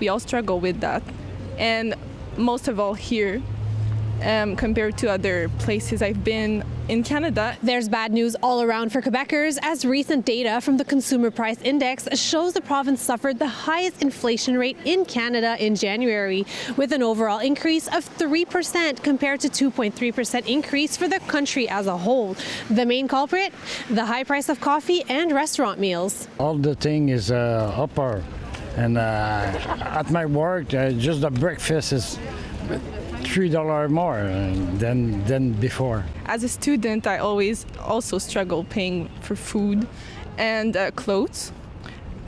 we all struggle with that. And most of all here, compared to other places I've been in Canada. There's bad news all around for Quebecers, as recent data from the Consumer Price Index shows the province suffered the highest inflation rate in Canada in January, with an overall increase of 3% compared to 2.3% increase for the country as a whole. The main culprit, the high price of coffee and restaurant meals. All the thing is upper, and at my work, just the breakfast is $3 more than before. As a student, I always also struggle paying for food and clothes.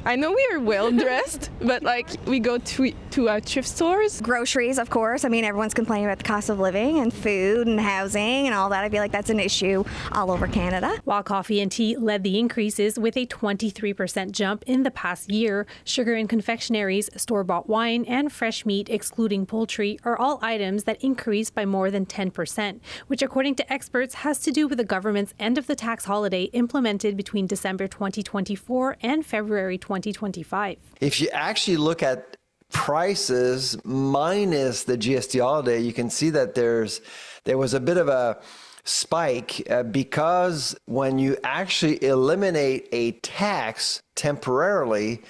I know we are well dressed, but like we go to thrift stores. Groceries, of course. I mean, everyone's complaining about the cost of living and food and housing and all that. I feel like that's an issue all over Canada. While coffee and tea led the increases with a 23% jump in the past year, sugar and confectionaries, store-bought wine, and fresh meat, excluding poultry, are all items that increased by more than 10%, which, according to experts, has to do with the government's end of the tax holiday implemented between December 2024 and February 2025. If you actually look at prices minus the GST holiday, you can see that there was a bit of a spike because when you actually eliminate a tax temporarily,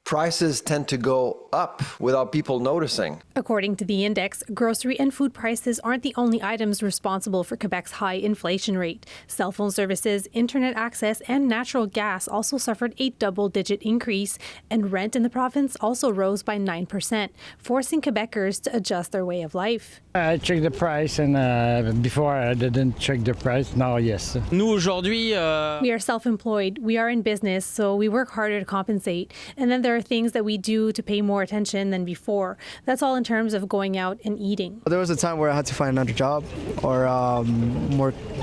prices tend to go up without people noticing. According to the index, grocery and food prices aren't the only items responsible for Quebec's high inflation rate. Cell phone services, internet access, and natural gas also suffered a double-digit increase, and rent in the province also rose by 9%, forcing Quebecers to adjust their way of life. I checked the price, and before I didn't check the price. Now, yes. We are self-employed. We are in business, so we work harder to compensate. And then there are things that we do to pay more attention than before. That's all in terms of going out and eating. There was a time where I had to find another job or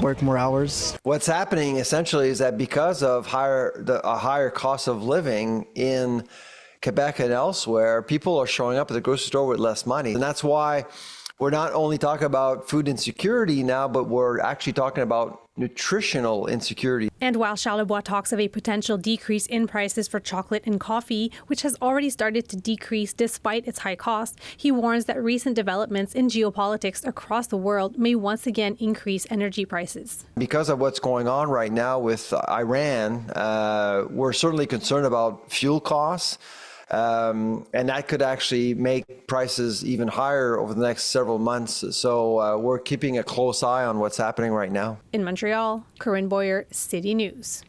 work more hours. What's happening essentially is that because of a higher cost of living in Quebec and elsewhere, people are showing up at the grocery store with less money. And that's why we're not only talking about food insecurity now, but we're actually talking about nutritional insecurity. And while Charlebois talks of a potential decrease in prices for chocolate and coffee, which has already started to decrease despite its high cost, he warns that recent developments in geopolitics across the world may once again increase energy prices. Because of what's going on right now with Iran, we're certainly concerned about fuel costs. And that could actually make prices even higher over the next several months. So we're keeping a close eye on what's happening right now. In Montreal, Corinne Boyer, City News.